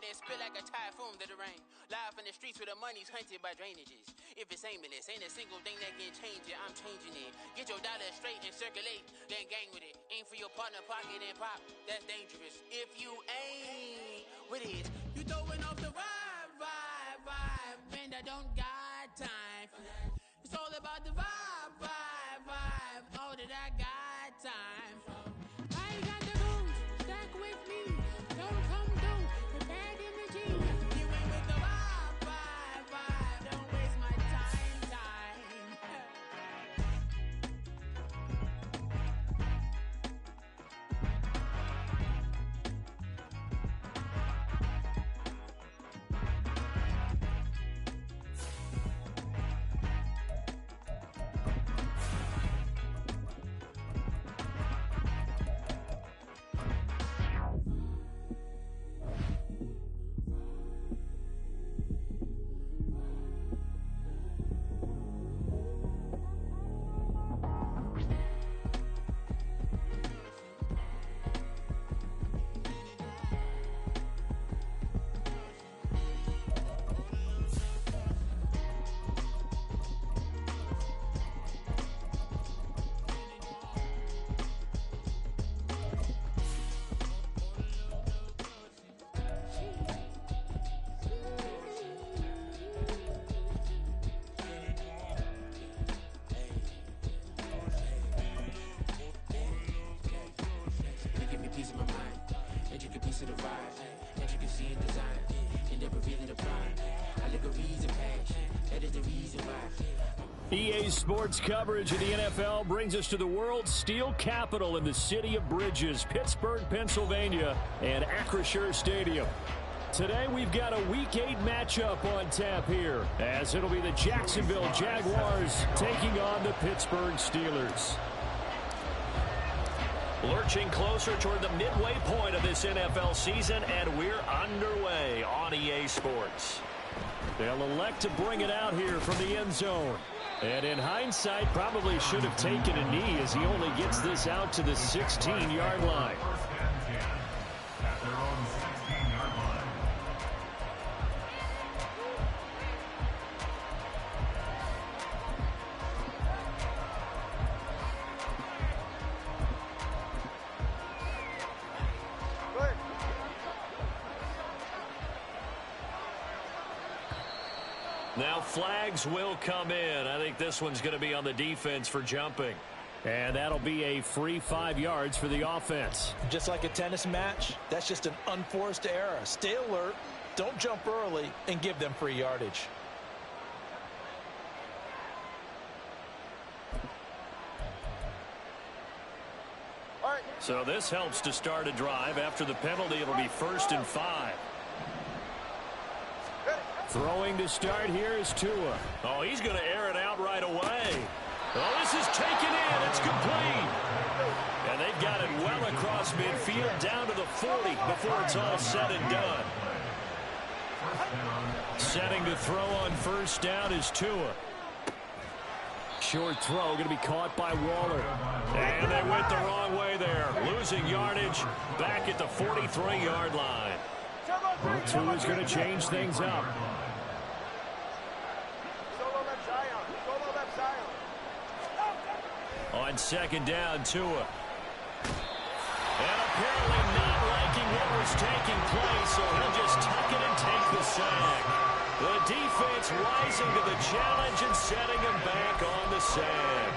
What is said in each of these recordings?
that spit like a typhoon to the rain. Live in the streets where the money's hunted by drainages. If it's aimless, ain't a single thing that can change it. I'm changing it. Get your dollar straight and circulate, then gang with it. Aim for your partner, pocket and pop. That's dangerous. If you ain't with it, you throwing off the vibe. Man, I don't got time for that. It's all about the vibe. All that I got time for. I got the booze, stack with me. Don't come through with bad energy. You ain't with the vibe. Don't waste my time. EA Sports coverage of the NFL brings us to the world's steel capital in the city of Bridges, Pittsburgh, Pennsylvania, and Acrisure Stadium. Today we've got a Week 8 matchup on tap here, as it'll be the Jacksonville Jaguars taking on the Pittsburgh Steelers. Lurching closer toward the midway point of this NFL season, and we're underway on EA Sports. They'll elect to bring it out here from the end zone. And in hindsight, probably should have taken a knee as he only gets this out to the 16-yard line. Now flags will come in. I think this one's going to be on the defense for jumping. And that'll be a free 5 yards for the offense. Just like a tennis match, that's just an unforced error. Stay alert, don't jump early, and give them free yardage. So this helps to start a drive. After the penalty, it'll be 1st and 5. Throwing to start here is Tua. Oh, he's going to air it out right away. Oh, this is taken in. It's complete. And they've got it well across midfield down to the 40 before it's all said and done. Setting to throw on 1st down is Tua. Short throw going to be caught by Waller. And they went the wrong way there. Losing yardage back at the 43-yard line. Tua's going to change things up. On 2nd down, Tua. And apparently not liking what was taking place, so he'll just tuck it and take the sack. The defense rising to the challenge and setting him back on the sack.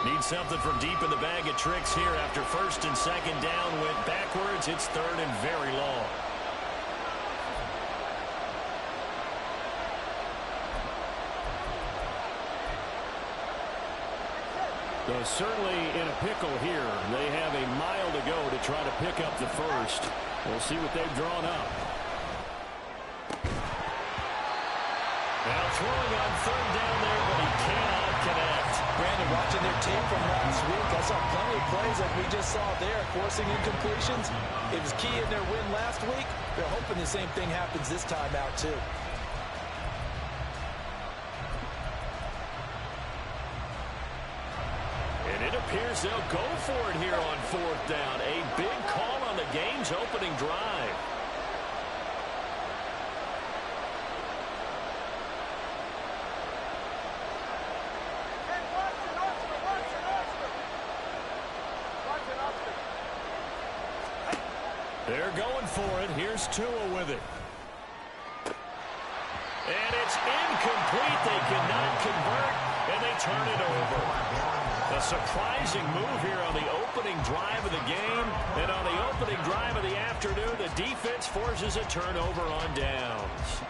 Need something from deep in the bag of tricks here after 1st and 2nd down went backwards. It's 3rd and very long. So certainly in a pickle here. They have a mile to go to try to pick up the 1st. We'll see what they've drawn up. Now throwing on 3rd down there, but he cannot connect. Brandon, watching their tape from last week, I saw plenty of plays like we just saw there, forcing incompletions. It was key in their win last week. They're hoping the same thing happens this time out, too. Steelers, they'll go for it here on 4th down. A big call on the game's opening drive. They're going for it. Here's Tua with it. And it's incomplete. They cannot convert, and they turn it over. A surprising move here on the opening drive of the game. And on the opening drive of the afternoon, the defense forces a turnover on downs.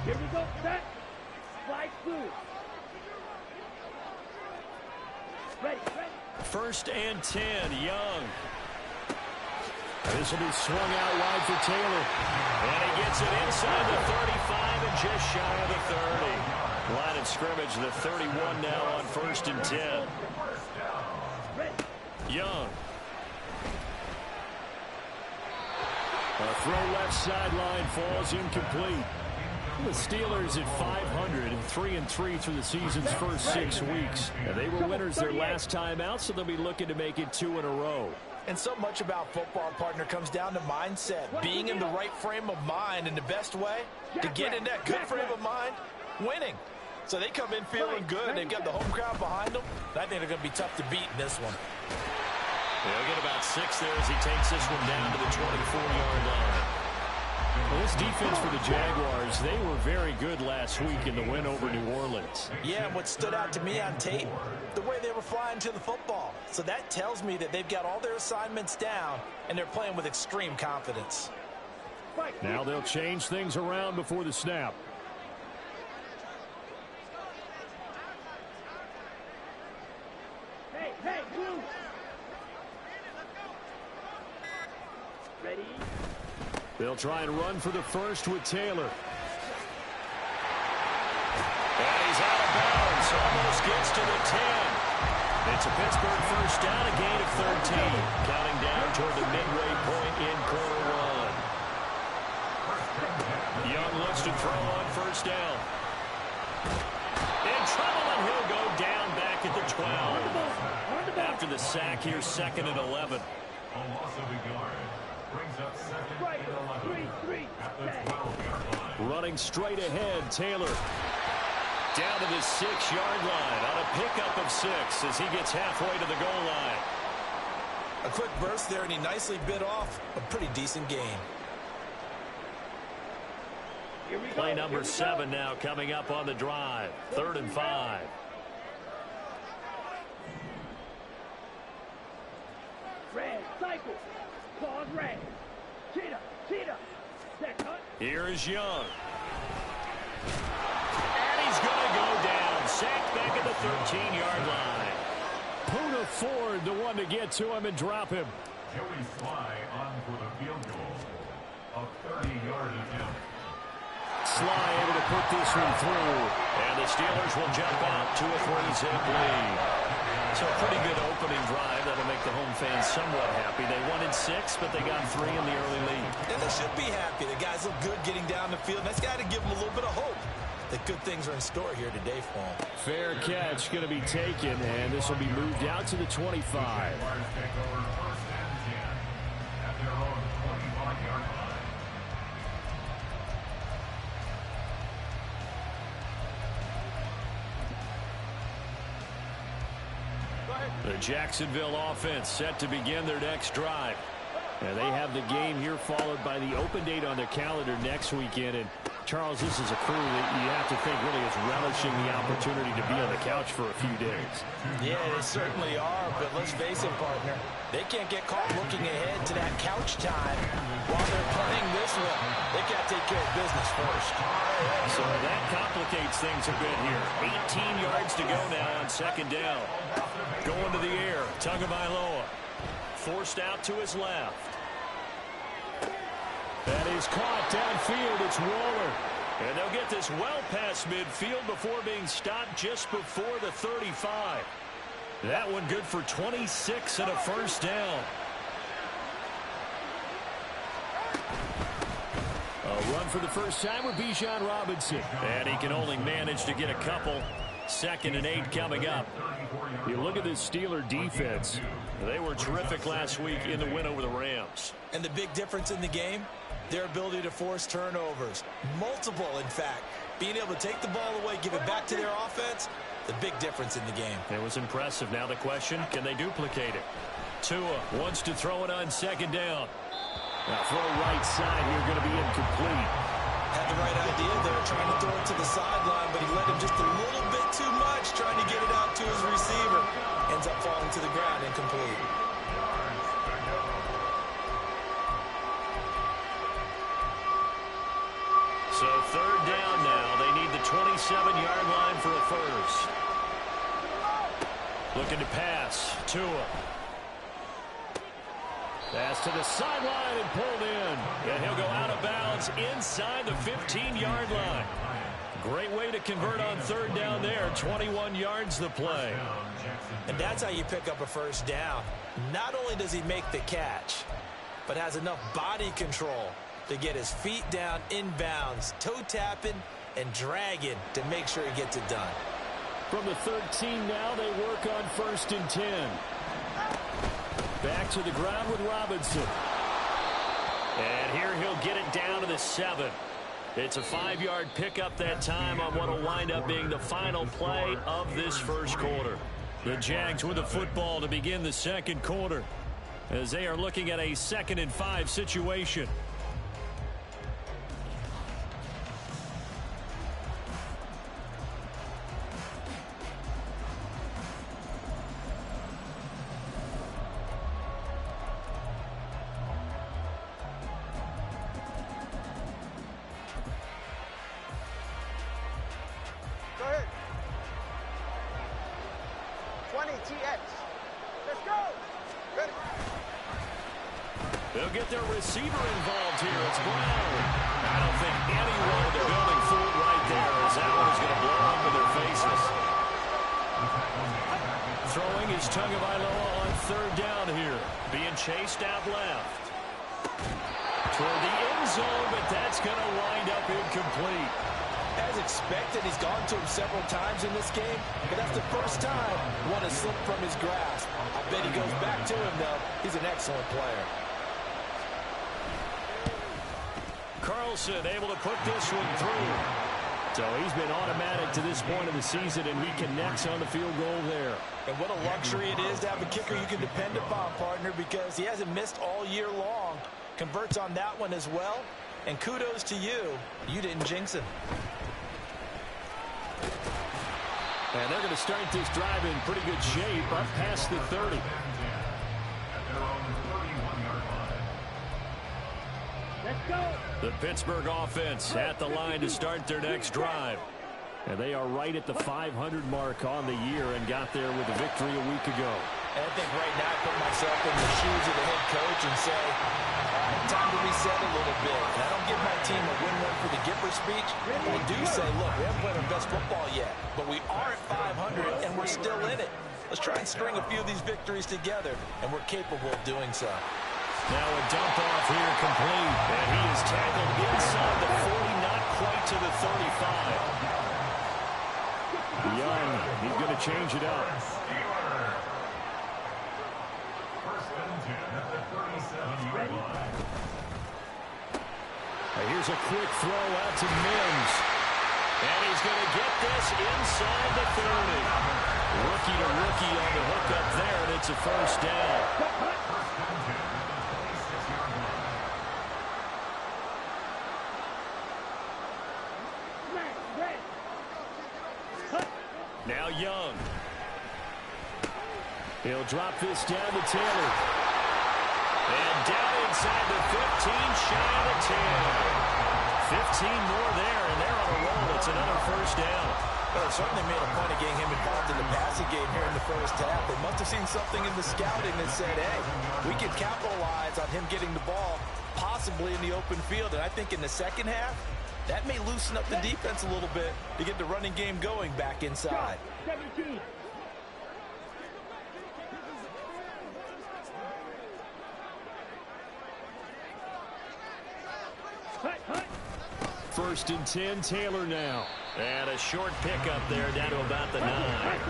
Here we go, set, slide through. Ready. 1st and 10, Young. This will be swung out wide for Taylor. And he gets it inside the 35 and just shy of the 30. Line of scrimmage, the 31 now on 1st and 10. Young. A throw left sideline falls incomplete. The Steelers at 500 and 3-3 through the season's first 6 weeks. And they were winners their last time out, so they'll be looking to make it 2 in a row. And so much about football, partner, comes down to mindset. Being in the right frame of mind, and the best way to get in that good frame of mind, winning. So they come in feeling good. They've got the home crowd behind them. I think they're going to be tough to beat in this one. They'll get about 6 there as he takes this one down to the 24-yard line. Well, this defense for the Jaguars, they were very good last week in the win over New Orleans. Yeah, and what stood out to me on tape, the way they were flying to the football. So that tells me that they've got all their assignments down, and they're playing with extreme confidence. Now they'll change things around before the snap. Hey, blue. Ready. They'll try and run for the first with Taylor. And he's out of bounds. Almost gets to the 10. It's a Pittsburgh first down, a gain of 13. Counting down toward the midway point in quarter 1. Young looks to throw on first down. In trouble, and he'll go down back at the 12. After the sack here, 2nd and 11. Running straight ahead, Taylor. Down to the 6-yard line on a pickup of 6 as he gets halfway to the goal line. A quick burst there, and he nicely bit off a pretty decent gain. Play number 7 now coming up on the drive. 3rd and 5. Red, cycle. Pause red. Cheetah. Set cut. Here is Young. And he's going to go down. Sacked back at the 13-yard line. Poona Ford, the one to get to him and drop him. Joey Sly on for the field goal. A 30-yard attempt. Sly able to put this one through. And the Steelers will jump out to a 3-zip lead. So a pretty good opening drive. That'll make the home fans somewhat happy. They wanted 6, but they got 3 in the early lead. And they should be happy. The guys look good getting down the field. That's got to give them a little bit of hope that good things are in store here today for them. Fair catch going to be taken, and this will be moved out to the 25. The Jacksonville offense set to begin their next drive. And they have the game here followed by the open date on their calendar next weekend. And Charles, this is a crew that you have to think really is relishing the opportunity to be on the couch for a few days. Yeah, they certainly are, but let's face it, partner. They can't get caught looking ahead to that couch time while they're playing this one. They got to take care of business first. So that complicates things a bit here. 18 yards to go now on 2nd down. Going to the air, Tagovailoa. Forced out to his left. That is caught downfield. It's Waller. And they'll get this well past midfield before being stopped just before the 35. That one good for 26 and a first down. A run for the first time with Bijan Robinson. And he can only manage to get a couple. 2nd and 8 coming up. You look at this Steeler defense. They were terrific last week in the win over the Rams. And the big difference in the game, their ability to force turnovers. Multiple, in fact. Being able to take the ball away, give it back to their offense, the big difference in the game. It was impressive. Now the question, can they duplicate it? Tua wants to throw it on 2nd down. Now throw right side here, going to be incomplete. Had the right idea there, trying to throw it to the sideline, but he let him just a little bit too much, trying to get it out to his receiver. Ends up falling to the ground, incomplete. So 3rd down now. They need the 27-yard line for a first. Looking to pass. Tua. Pass to the sideline and pulled in. And he'll go out of bounds inside the 15-yard line. Great way to convert on 3rd down there. 21 yards the play. And that's how you pick up a first down. Not only does he make the catch, but has enough body control to get his feet down inbounds, toe tapping and dragging to make sure he gets it done. From the 13 now, they work on 1st and 10. Back to the ground with Robinson. And here he'll get it down to the 7. It's a 5-yard pickup that time on what will wind up being the final play of this first quarter. The Jags with the football to begin the 2nd quarter as they are looking at a 2nd and 5 situation. They'll get their receiver involved here. It's Brown. I don't think anyone in the building fooled right there as that one is going to blow up in their faces. Throwing is Tagovailoa on 3rd down here. Being chased out left. Toward the end zone, but that's going to wind up incomplete. As expected, he's gone to him several times in this game, but that's the first time one has slipped from his grasp. I bet he goes back to him, though. He's an excellent player. Carlson able to put this one through. So he's been automatic to this point of the season, and he connects on the field goal there. And what a luxury it is to have a kicker you can depend upon, partner, because he hasn't missed all year long. Converts on that one as well. And kudos to you. You didn't jinx him. And they're going to start this drive in pretty good shape up past the 30. Let's go. The Pittsburgh offense at the line to start their next drive. And they are right at the 500 mark on the year and got there with a victory a week ago. And I think right now I put myself in the shoes of the head coach and say, all right, time to reset a little bit. And I don't give my team a win-win for the Gipper speech. I do say, look, we haven't played our best football yet, but we are at 500 and we're still in it. Let's try and string a few of these victories together, and we're capable of doing so. Now a dump off here complete, and he is tackled inside the 40, not quite to the 35. Young, he's going to change it up. Here's a quick throw out to Mims. And he's going to get this inside the 30. Rookie to rookie on the hook up there, and it's a first down. Now Young. He'll drop this down to Taylor. And down inside the 15, shy of the 10. 15 more there, and they're on a roll. It's another first down. Well, they certainly made a point of getting him involved in the passing game here in the first half. They must have seen something in the scouting that said, hey, we can capitalize on him getting the ball possibly in the open field. And I think in the second half, That may loosen up the defense a little bit to get the running game going back inside. 17. First and 10, Taylor now. And a short pickup there down to about the 9.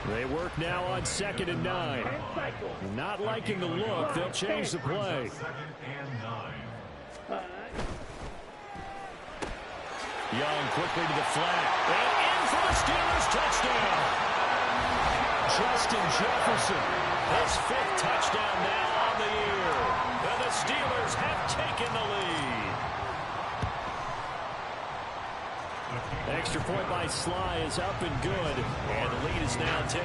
They work now on 2nd and 9. Not liking the look. They'll change the play. Young quickly to the flat. And in for the Steelers touchdown. Justin Jefferson. His 5th touchdown now on the year. And the Steelers have taken the lead. Extra point by Sly is up and good. And the lead is now 10-3.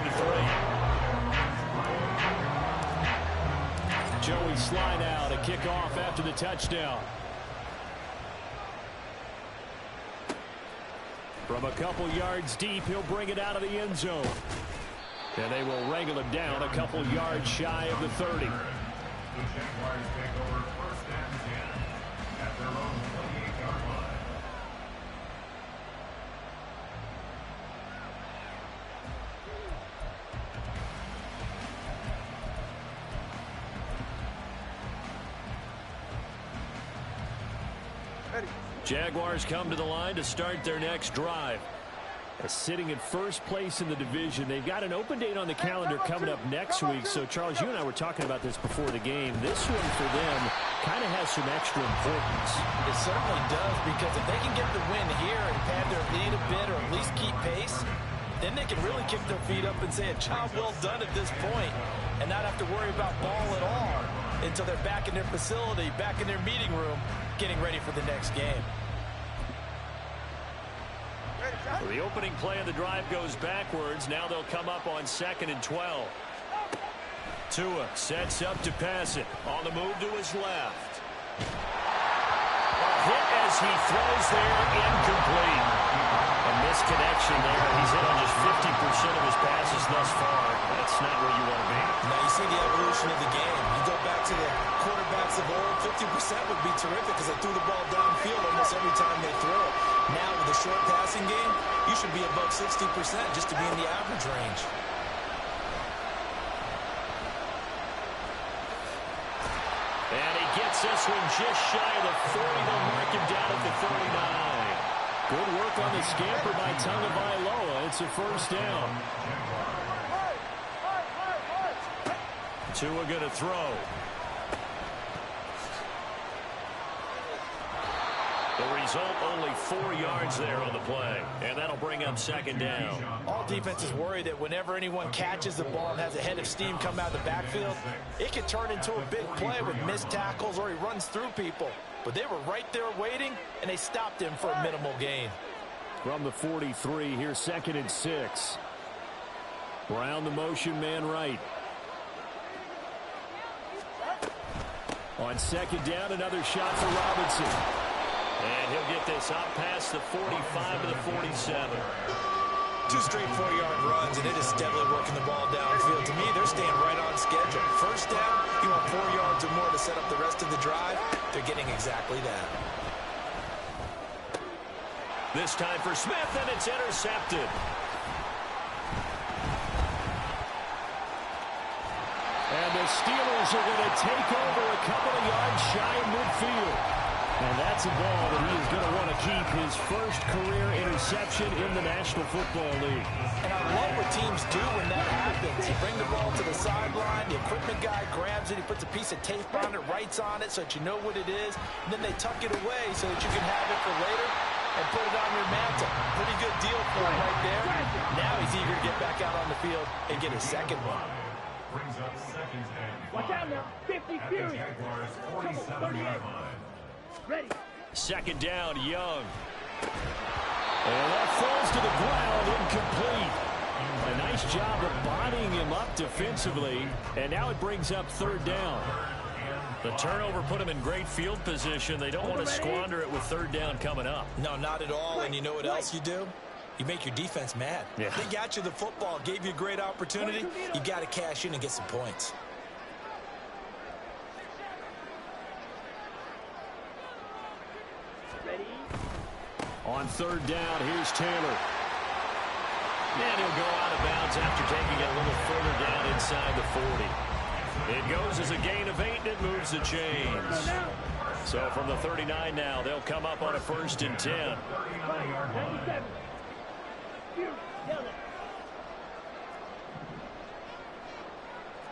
Joey Sly now to kick off after the touchdown. From a couple yards deep, he'll bring it out of the end zone. And they will wrangle him down a couple yards shy of the 30. The Jaguars take over 1st and 10 at their own 28-yard line. Jaguars come to the line to start their next drive. Sitting in first place in the division. They've got an open date on the calendar coming up next week. So, Charles, you and I were talking about this before the game. This one for them kind of has some extra importance. It certainly does, because if they can get the win here and pad their lead a bit or at least keep pace, then they can really kick their feet up and say a job well done at this point and not have to worry about ball at all until they're back in their facility, back in their meeting room, getting ready for the next game. The opening play of the drive goes backwards. Now they'll come up on 2nd and 12. Tua sets up to pass it. On the move to his left. A hit as he throws there, incomplete. A misconnection there. He's hit on just 50% of his passes thus far. That's not where you want to be. Now you see the evolution of the game. You go back to the quarterbacks of old, 50% would be terrific because they threw the ball downfield almost every time they threw it. Now with a short passing game, you should be above 60% just to be in the average range. And he gets this one just shy of the 40. They'll mark him down at the 39. Good work on the scamper by Tagovailoa. It's a first down. Tua going to throw. The result, only 4 yards there on the play. And that'll bring up 2nd down. All defenses worry that whenever anyone catches the ball and has a head of steam come out of the backfield, it can turn into a big play with missed tackles or he runs through people. But they were right there waiting, and they stopped him for a minimal gain. From the 43, here's 2nd and 6. Brown the motion man right. On 2nd down, another shot for Robinson. And he'll get this up past the 45 to the 47. 2 straight 4-yard runs, and it is steadily working the ball downfield. To me, they're staying right on schedule. First down, you want 4 yards or more to set up the rest of the drive. They're getting exactly that. This time for Smith, and it's intercepted. And the Steelers are going to take over a couple of yards shy of midfield. And that's a ball that he is going to want to keep, his first career interception in the National Football League. And I love what teams do when that happens. You bring the ball to the sideline, the equipment guy grabs it, he puts a piece of tape on it, writes on it so that you know what it is, and then they tuck it away so that you can have it for later and put it on your mantle. Pretty good deal for him right there. Now he's eager to get back out on the field and get his second one. Brings up 2nd and 5. Watch out now. 50 Fury. Jaguars Come on, 47-yard line. Ready. 2nd down, Young. And that falls to the ground, incomplete. A nice job of bodying him up defensively. And now it brings up 3rd down. The turnover put him in great field position. They don't want to squander it with 3rd down coming up. No, not at all. And you know what else you do? You make your defense mad. Yeah. They got you the football, gave you a great opportunity. You got to cash in and get some points. Ready. On third down, here's Taylor. And he'll go out of bounds after taking it a little further down inside the 40. It goes as a gain of 8, and it moves the chains. So from the 39 now, they'll come up on a 1st and 10.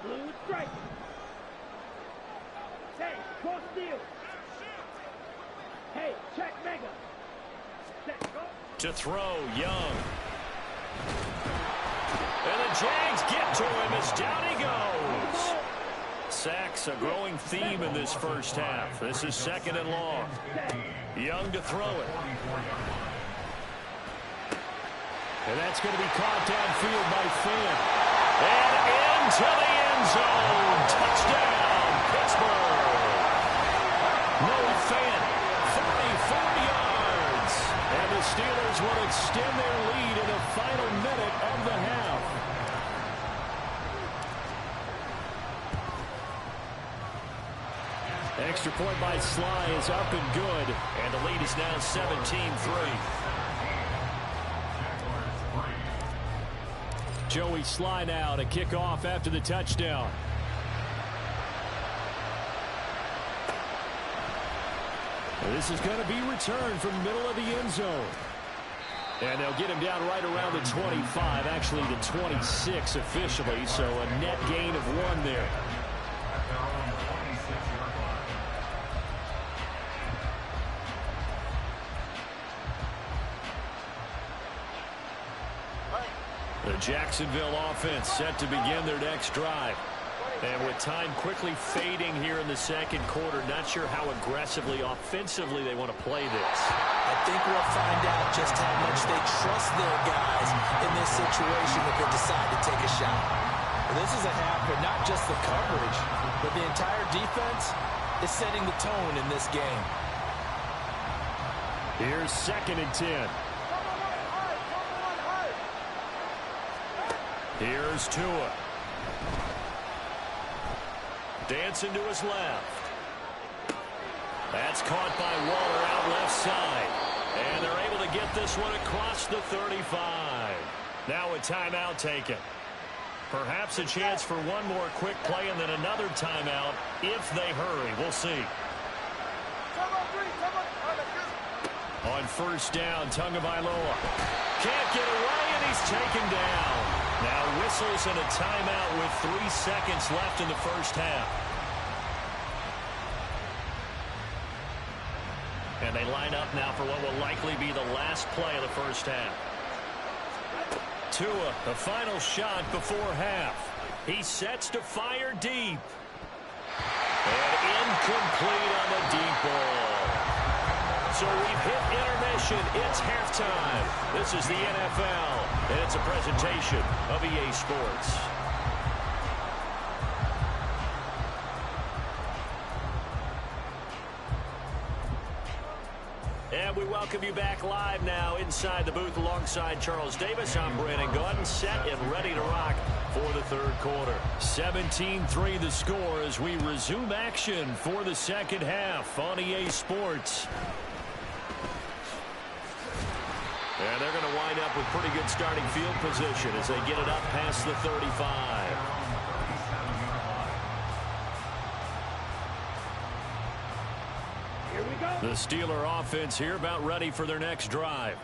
Blue strike. Hey, cross field. Hey, check mega. Set, go. To throw, Young. And the Jags get to him as down he goes. Sacks a growing theme in this first half. This is 2nd and long. Young to throw it. And that's going to be caught downfield by Finn. And into the end zone. Touchdown, Pittsburgh. Noah Fant, 34 yards. And the Steelers will extend their lead in the final minute of the half. Extra point by Sly is up and good. And the lead is now 17-3. Joey Sly now to kick off after the touchdown. This is going to be returned from the middle of the end zone. And they'll get him down right around the 25, actually the 26 officially, so a net gain of 1 there. The Jacksonville offense set to begin their next drive. And with time quickly fading here in the second quarter, not sure how aggressively, offensively they want to play this. I think we'll find out just how much they trust their guys in this situation if they decide to take a shot. This is a half where not just the coverage, but the entire defense is setting the tone in this game. Here's 2nd and 10. Here's Tua. Dancing to his left. That's caught by Waller out left side. And they're able to get this one across the 35. Now a timeout taken. Perhaps a chance for one more quick play and then another timeout if they hurry. We'll see. On 1st down, Tagovailoa can't get away, and he's taken down. Now whistles and a timeout with 3 seconds left in the first half. And they line up now for what will likely be the last play of the first half. Tua, the final shot before half. He sets to fire deep. And incomplete on the deep ball. So we've hit intermission. It's halftime. This is the NFL, and it's a presentation of EA Sports. And we welcome you back live now inside the booth alongside Charles Davis. I'm Brandon Gaudin, set and ready to rock for the third quarter. 17-3 the score as we resume action for the second half on EA Sports. And they're going to wind up with pretty good starting field position as they get it up past the 35. The Steeler offense here about ready for their next drive.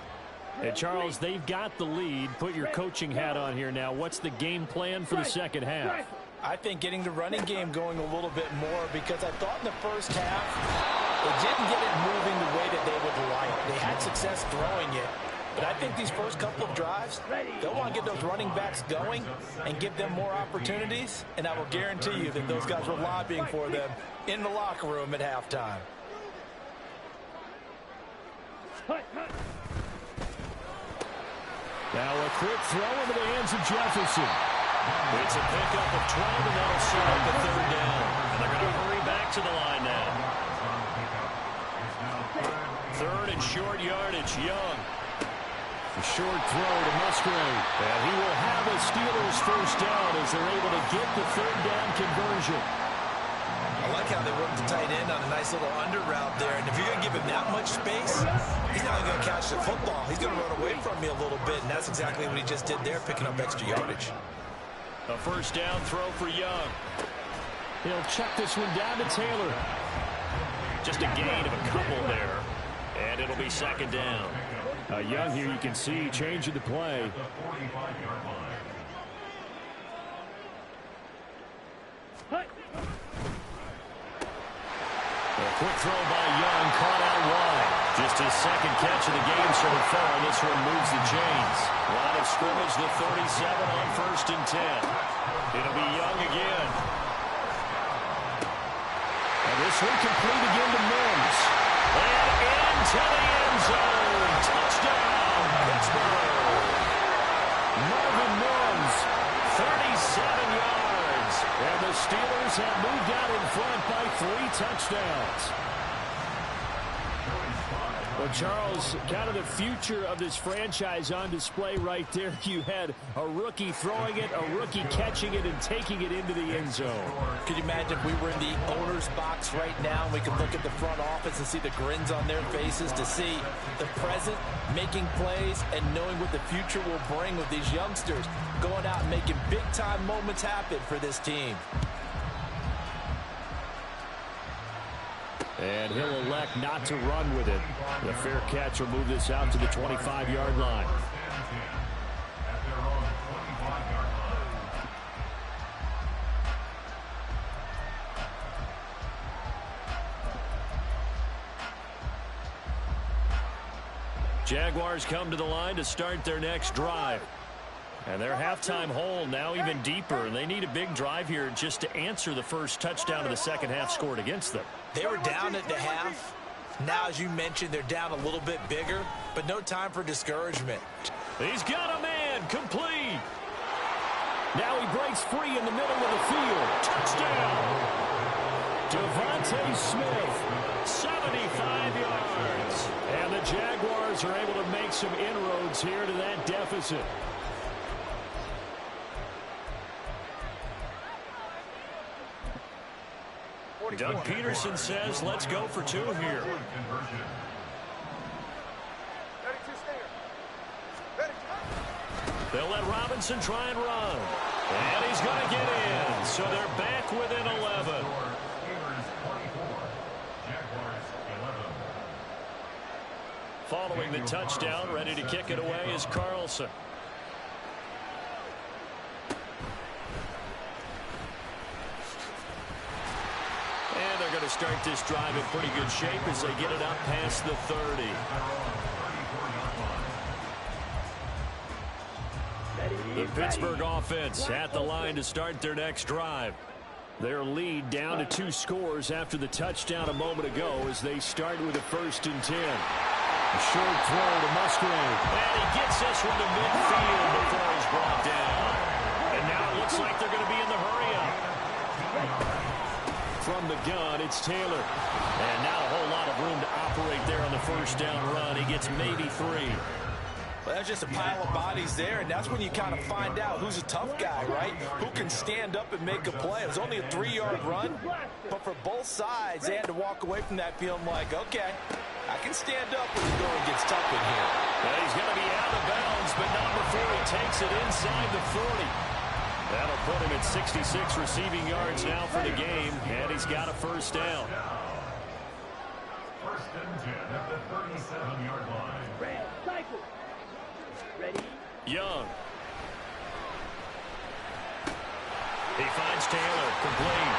And Charles, they've got the lead. Put your coaching hat on here now. What's the game plan for the second half? I think getting the running game going a little bit more, because I thought in the first half they didn't get it moving the way that they would like. They had success throwing it. But I think these first couple of drives, they'll want to get those running backs going and give them more opportunities. And I will guarantee you that those guys were lobbying for them in the locker room at halftime. Now a quick throw into the hands of Jefferson. It's a pickup of 12, and that'll set up the third down. And they're going to hurry back to the line now. Third and short yardage, Young. A short throw to Musgrave. And he will have a Steelers first down as they're able to get the third down conversion. I like how they worked the tight end on a nice little under route there. And if you're going to give him that much space, he's not going to catch the football. He's going to run away from me a little bit, and that's exactly what he just did there, picking up extra yardage. A first down throw for Young. He'll check this one down to Taylor. Just a gain of a couple there. And it'll be second down. Young here, you can see, changing the play. A quick throw by Young, caught out wide. Just his second catch of the game so far. This one moves the chains. Line of scrimmage, the 37 on 1st and 10. It'll be Young again. And this one complete again to Mims. And into the end zone. Touchdown, Pittsburgh. Marvin Mims, 37 yards. And the Steelers have moved out in front by 3 touchdowns. Well, Charles, kind of the future of this franchise on display right there. You had a rookie throwing it, a rookie catching it, and taking it into the end zone. Could you imagine if we were in the owner's box right now and we could look at the front office and see the grins on their faces, to see the present making plays and knowing what the future will bring with these youngsters going out and making big-time moments happen for this team. And he'll elect not to run with it. The fair catch will move this out to the 25-yard line. Jaguars come to the line to start their next drive. And their halftime hole now even deeper. And they need a big drive here just to answer the first touchdown of the second half scored against them. They were down at the half. Now, as you mentioned, they're down a little bit bigger, but no time for discouragement. He's got a man, complete. Now he breaks free in the middle of the field. Touchdown. Devontae Smith, 75 yards. And the Jaguars are able to make some inroads here to that deficit. Doug Peterson says, let's go for 2 here. They'll let Robinson try and run. And he's going to get in. So they're back within 11. Following the touchdown, ready to kick it away is Carlson. And they're going to start this drive in pretty good shape as they get it up past the 30. The Pittsburgh offense at the line to start their next drive. Their lead down to 2 scores after the touchdown a moment ago as they start with a 1st and 10. A short throw to Musgrave. And he gets this one to midfield before he's brought down. And now it looks like they're going to be in the hurry-up. From the gun, it's Taylor. And now a whole lot of room to operate there on the first down run. He gets maybe 3. Well, that's just a pile of bodies there, and that's when you kind of find out who's a tough guy, right? Who can stand up and make a play. It was only a 3-yard run, but for both sides, they had to walk away from that feeling like, okay, I can stand up when the going gets tough in here. Well, he's going to be out of bounds, but not before he takes it inside the 40. That'll put him at 66 receiving yards now for the game, and he's got a first down. 1st and 10 at the 37-yard line. Cycle. Ready? Young. He finds Taylor, complete.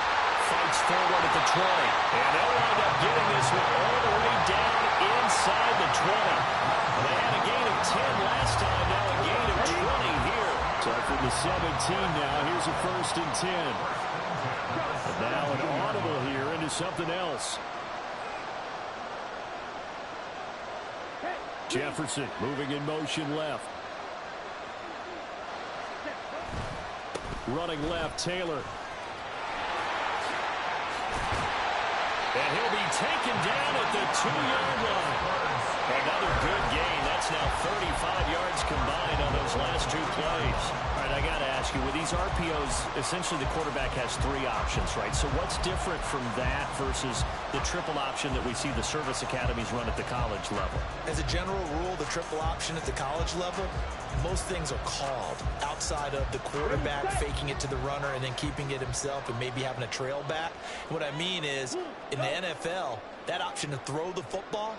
Fights forward at the 20. And they'll wind up getting this one all the way down inside the 20. They had a gain of 10 last time, now a gain of 20 here. So from the 17 now, here's a 1st and 10. And now an audible here into something else. Jefferson moving in motion left. Running left, Taylor. And he'll be taken down at the 2-yard line. Another good gain. That's now 35 yards combined on those last 2 plays. right, I got to ask you, with these RPOs, essentially the quarterback has 3 options, right? So what's different from that versus the triple option that we see the service academies run at the college level? As a general rule, the triple option at the college level, most things are called outside of the quarterback faking it to the runner and then keeping it himself and maybe having a trail back. What I mean is, in the NFL, that option to throw the football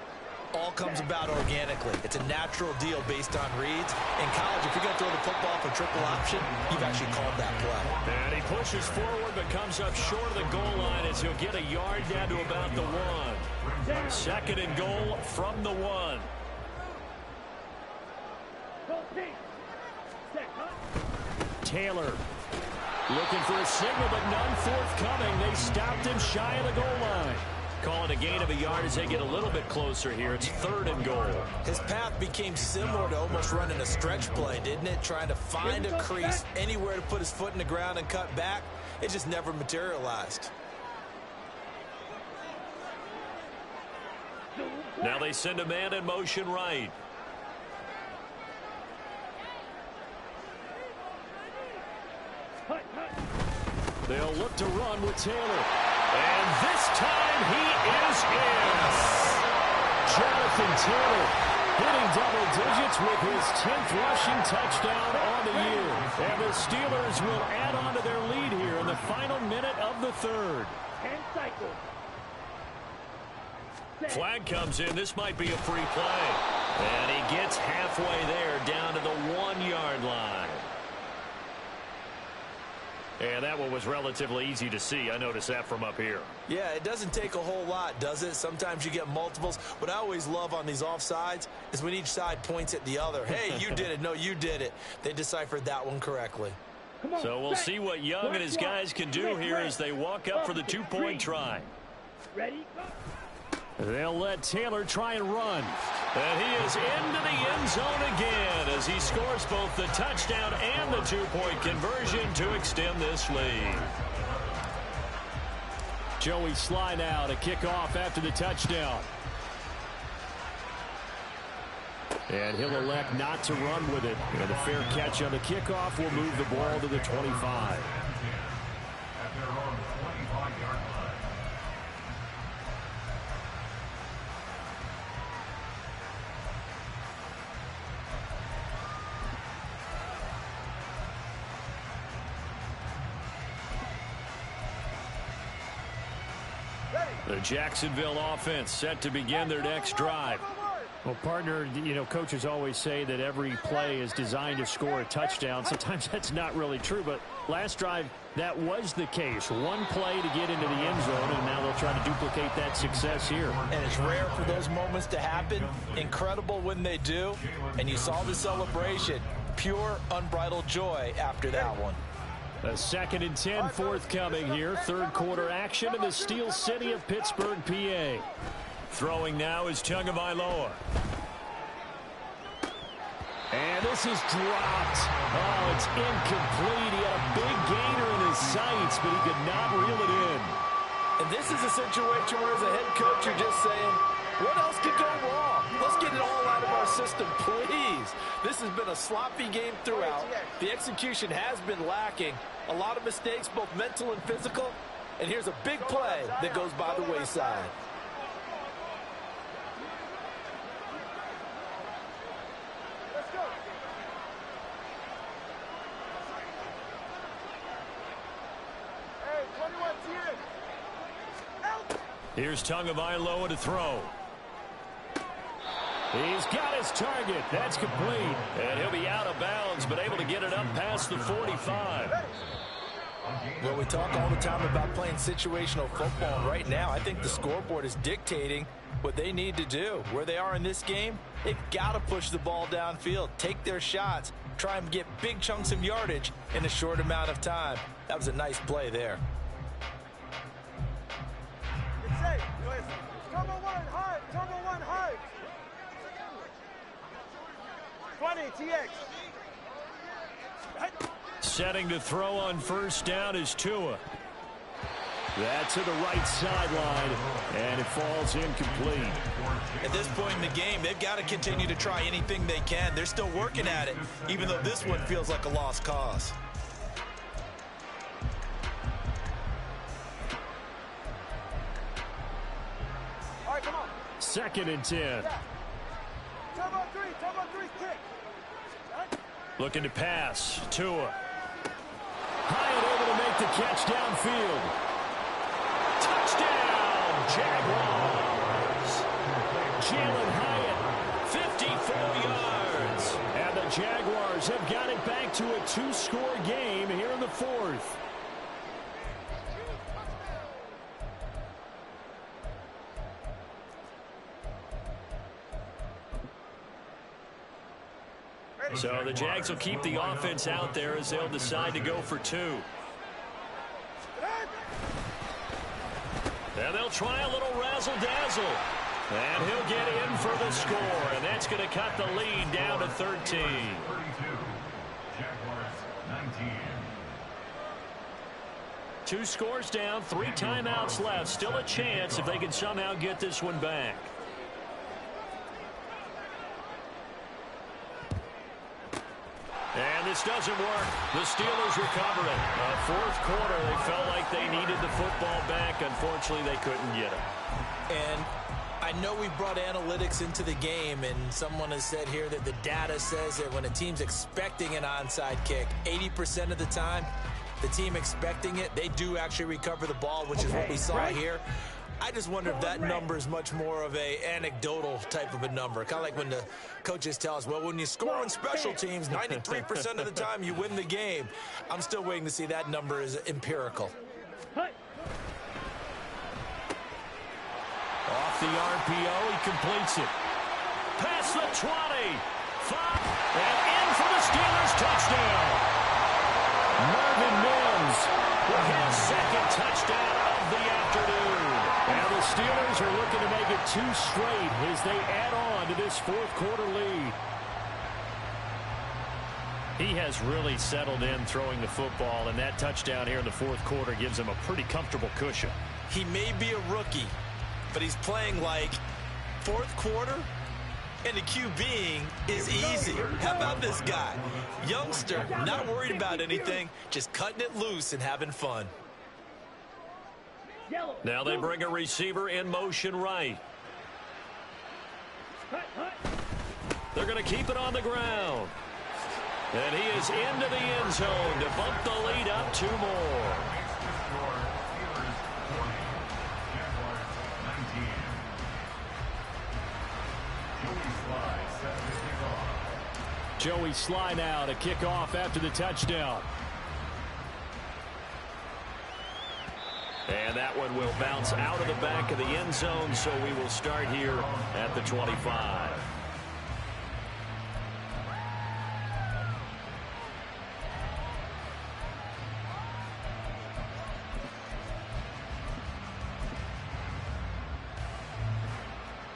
all comes about organically. It's a natural deal based on reads. In college, if you're going to throw the football for triple option, you've actually called that play. And he pushes forward but comes up short of the goal line as he'll get a yard down to about the 1. Second and goal from the 1. Taylor looking for a signal, but none forthcoming. They stopped him shy of the goal line. Calling a gain of a yard as they get a little bit closer here. It's 3rd and goal. His path became similar to almost running a stretch play, didn't it? Trying to find a crease, anywhere to put his foot in the ground and cut back. It just never materialized. Now they send a man in motion right. They'll look to run with Taylor. And this time he is in. Jonathan Taylor hitting double digits with his 10th rushing touchdown on the year. And the Steelers will add on to their lead here in the final minute of the 3rd. 10 cycles. Flag comes in. This might be a free play. And he gets halfway there down to the 1-yard line. And that one was relatively easy to see. I noticed that from up here. Yeah, it doesn't take a whole lot, does it? Sometimes you get multiples. What I always love on these offsides is when each side points at the other. Hey, you did it. No, you did it. They deciphered that one correctly. So we'll see what Young and his guys can do here as they walk up for the 2-point try. Ready? They'll let Taylor try and run. And he is into the end zone again as he scores both the touchdown and the 2-point conversion to extend this lead. Joey Sly now to kick off after the touchdown. And he'll elect not to run with it. And a fair catch on the kickoff will move the ball to the 25. The Jacksonville offense set to begin their next drive. Well, partner, you know, coaches always say that every play is designed to score a touchdown. Sometimes that's not really true, but last drive, that was the case. One play to get into the end zone, and now they'll try to duplicate that success here. And it's rare for those moments to happen. Incredible when they do. And you saw the celebration. Pure, unbridled joy after that one. A 2nd and 10 forthcoming here. 3rd quarter action in the Steel City of Pittsburgh, PA. Throwing now is Tagovailoa. And this is dropped. Oh, it's incomplete. He had a big gainer in his sights, but he could not reel it in. And this is a situation where as a head coach, you're just saying, what else could go wrong? Let's get it all out of our system, please. This has been a sloppy game throughout. The execution has been lacking. A lot of mistakes, both mental and physical. And here's a big play that goes by the wayside. Let's go. Hey, 21 TN. Here's Tagovailoa to throw. He's got his target. That's complete. And he'll be out of bounds, but able to get it up past the 45. Well, we talk all the time about playing situational football. Right now, I think the scoreboard is dictating what they need to do. Where they are in this game, they've got to push the ball downfield, take their shots, try and get big chunks of yardage in a short amount of time. That was a nice play there. It's safe. Turbo 1 hard. Turbo 1 hard. 20 TX. Setting to throw on 1st down is Tua. That to the right sideline, and it falls incomplete. At this point in the game, they've got to continue to try anything they can. They're still working at it, even though this one feels like a lost cause. All right, come on. 2nd and 10. Yeah. Turbo three, kick. Right. Looking to pass. Tua. Hyatt able to make the catch downfield. Touchdown, Jaguars. Jalen Hyatt, 54 yards. And the Jaguars have got it back to a 2-score game here in the 4th. So the Jags will keep the offense out there as they'll decide to go for 2. And they'll try a little razzle-dazzle. And he'll get in for the score. And that's going to cut the lead down to 13. 32. Jaguars 19. 2 scores down, 3 timeouts left. Still a chance if they can somehow get this one back. And this doesn't work. The Steelers recover it. 4th quarter, they felt like they needed the football back. Unfortunately, they couldn't get it. And I know we brought analytics into the game, and someone has said here that the data says that when a team's expecting an onside kick, 80% of the time, the team expecting it, they do actually recover the ball, which is what we saw here. I just wonder if that number is much more of a anecdotal type of a number. Kind of like when the coaches tell us, well, when you score on special teams, 93% of the time you win the game. I'm still waiting to see that number is empirical. Off the RPO, he completes it. Past the 20. 5. And in for the Steelers touchdown. Marvin Mims with his 2nd touchdown of the afternoon. And the Steelers are looking to make it 2 straight as they add on to this 4th quarter lead. He has really settled in throwing the football, and that touchdown here in the 4th quarter gives him a pretty comfortable cushion. He may be a rookie, but he's playing like 4th quarter, and the QBing is easy. How about this guy? Youngster, not worried about anything, just cutting it loose and having fun. Now they bring a receiver in motion right. They're going to keep it on the ground. And he is into the end zone to bump the lead up 2 more. Joey Sly now to kick off after the touchdown. And that one will bounce out of the back of the end zone, so we will start here at the 25.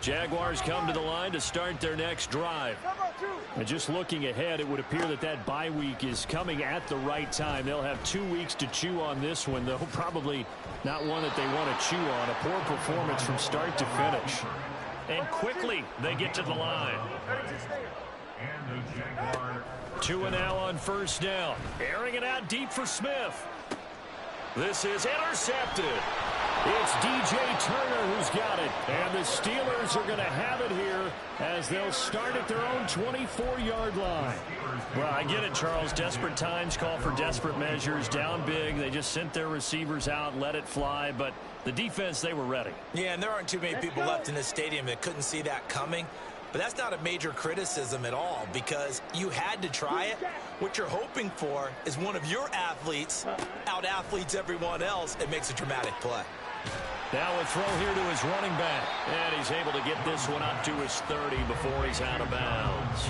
Jaguars come to the line to start their next drive. And just looking ahead, it would appear that that bye week is coming at the right time. They'll have 2 weeks to chew on this one, though probably not one that they want to chew on. A poor performance from start to finish. And quickly they get to the line. 2 now on 1st down. Airing it out deep for Smith. This is intercepted. It's DJ Turner who's got it. And the Steelers are going to have it here as they'll start at their own 24-yard line. Well, I get it, Charles. Desperate times call for desperate measures. Down big. They just sent their receivers out, let it fly. But the defense, they were ready. Yeah, and there aren't too many people left in this stadium that couldn't see that coming. But that's not a major criticism at all because you had to try it. What you're hoping for is one of your athletes out-athletes everyone else and makes a dramatic play. Now a throw here to his running back. And he's able to get this one up to his 30 before he's out of bounds.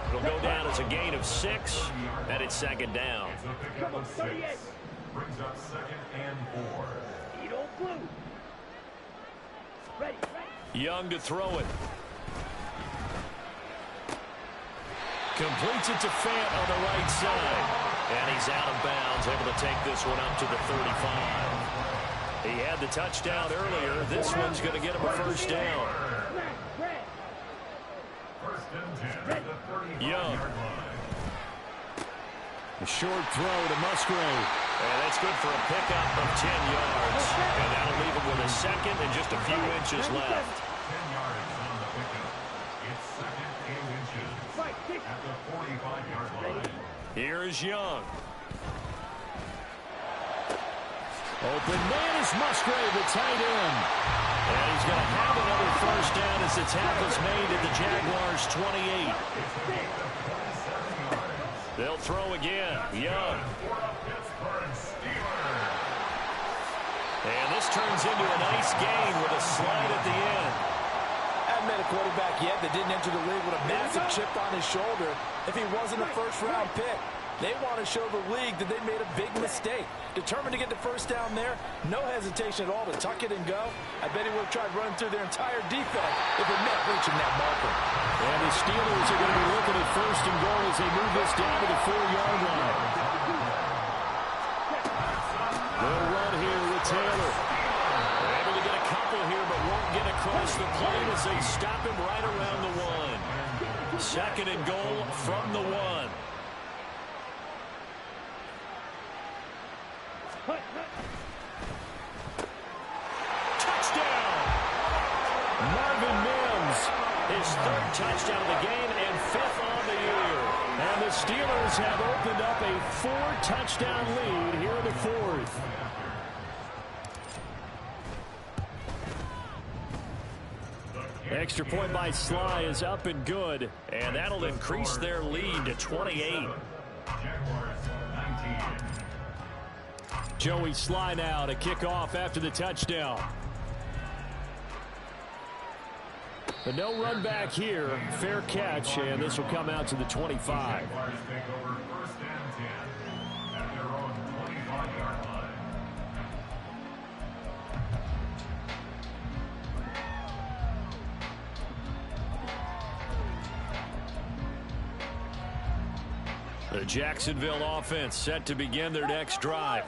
It'll go down as a gain of 6, and it's 2nd down. Brings up 2nd and 4. Young to throw it. Completes it to Fant on the right side. And he's out of bounds, able to take this one up to the 35. He had the touchdown earlier. This one's going to get him a first down. Young. A short throw to Musgrave. And that's good for a pickup of 10 yards. And that'll leave him with a second and just a few inches left. 10 yards on the pickup. It's second and inches at the 45-yard line. Here's Young. Open man is Musgrave, the tight end. And he's going to have another first down as the tackle's made at the Jaguars' 28. They'll throw again. Young. And this turns into a nice gain with a slide at the end. Haven't met a quarterback yet that didn't enter the league with a massive chip on his shoulder if he wasn't a first-round pick. They want to show the league that they made a big mistake. Determined to get the first down there. No hesitation at all to tuck it and go. I bet he would have tried running through their entire defense if it meant reaching that marker. And the Steelers are going to be looking at first and goal as they move this down to the 4-yard line. They'll run here with Taylor. They're able to get a couple here, but won't get across the plane as they stop him right around the 1. Second and goal from the 1. Touchdown! Marvin Mims, his third touchdown of the game and 5th on the year. And the Steelers have opened up a 4-touchdown lead here in the 4th. Extra point by Sly is up and good, and that'll increase their lead to 28. Joey Sly now to kick off after the touchdown. But no run back here. Fair catch, and this will come out to the 25. The Jacksonville offense set to begin their next drive.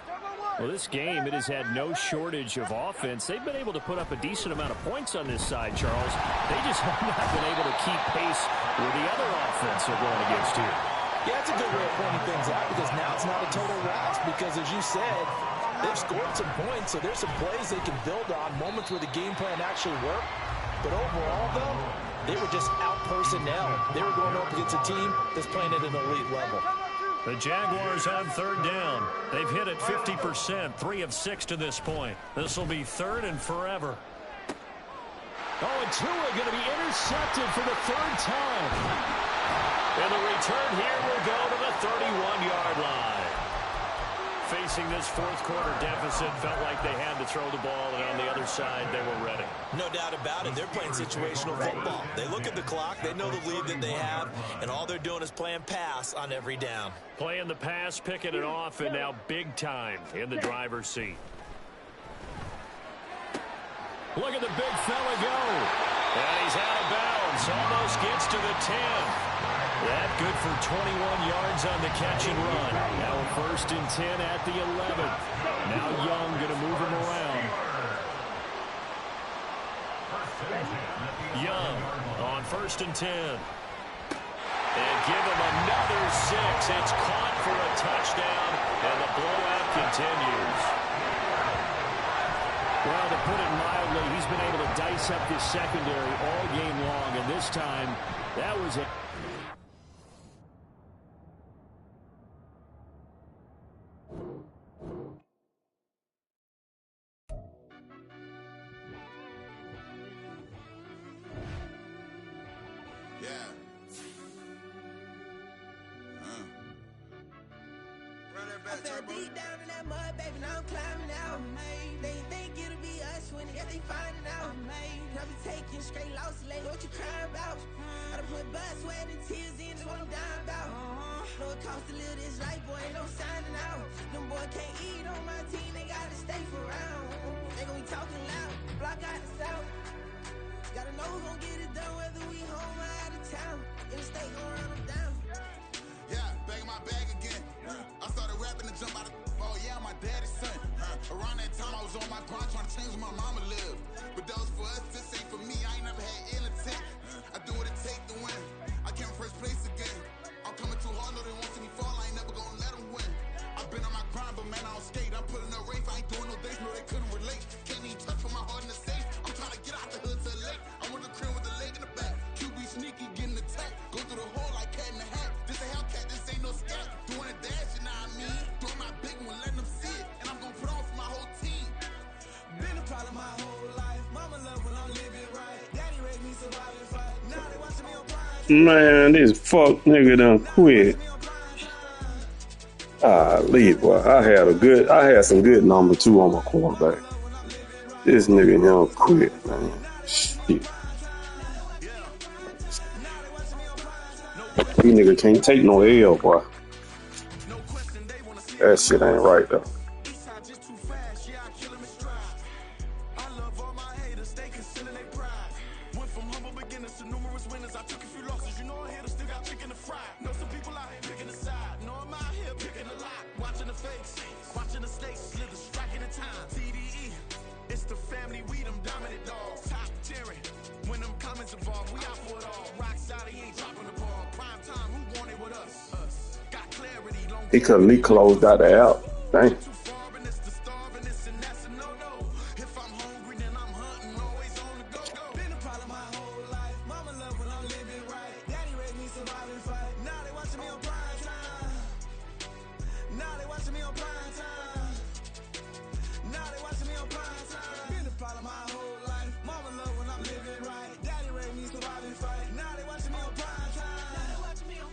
Well, this game, it has had no shortage of offense. They've been able to put up a decent amount of points on this side, Charles. They just have not been able to keep pace with the other offense they're going against here. Yeah, that's a good way of pointing things out because now it's not a total loss because, as you said, they've scored some points, so there's some plays they can build on, moments where the game plan actually worked. But overall, though, they were just out personnel. They were going up against a team that's playing at an elite level. The Jaguars on third down. They've hit it 50%, 3 of 6 to this point. This will be third and forever. Oh, and Tua going to be intercepted for the 3rd time. And the return here will go to the 31-yard line. Facing this 4th quarter deficit, felt like they had to throw the ball, and on the other side, they were ready. No doubt about it. They're playing situational football. They look at the clock, they know the lead that they have, and all they're doing is playing pass on every down. Playing the pass, picking it off, and now big time in the driver's seat. Look at the big fella go. And he's out of bounds. Almost gets to the 10. That good for 21 yards on the catch and run. Now a 1st and 10 at the 11th. Now Young going to move him around. Young on 1st and 10. And give him another 6. It's caught for a touchdown, and the blowout continues. Well, to put it mildly, he's been able to dice up this secondary all game long, and this time, that was a... I fell deep down in that mud, baby, now I'm climbing out. They think it'll be us when they finding out. I be taking straight losses, like what you crying about? I done put blood, sweat, and tears in, just what I'm dying about. Know it costs to live this life, boy, ain't no signing out. Them boy can't eat on my team, they gotta stay for round. They gon' be talking loud, block out the south. Gotta know who's gon' get it done, whether we home or out of town. In the state, gon' run them down. Yeah, back in my bag again. I started rapping to jump out of oh yeah, I'm my daddy's son. Around that time, I was on my grind trying to change where my mama lived. But that was for us, this ain't for me. I ain't never had ill intent. I do what it take to win. I came first place again. I'm coming too hard, no, they won't see me fall. I ain't never gonna let them win. I've been on my grind, but man, I don't skate. I'm putting up race, I ain't doing no days, no, they couldn't relate. Can't even touch with my heart in the safe. I'm trying to get out the hood to the lake. I'm with the crib with the leg in the back. QB sneaky, getting attacked. Go through the hole like cat in the hat. This a Hellcat, this ain't no scat. Doing a dash, you know what I mean? Doing my big one, letting them see it. And I'm gonna put on for my whole team. Been a problem my whole life. Mama love when I'm living right. Daddy raised me survive and fight. Now they watching me on prime. Man, this fuck nigga done quit. Leave, boy. I had some good number 2 on my quarterback. This nigga here quit, man. Shit. These niggas can't take no L, boy. That shit ain't right, though. He could at least closed out the out. Dang.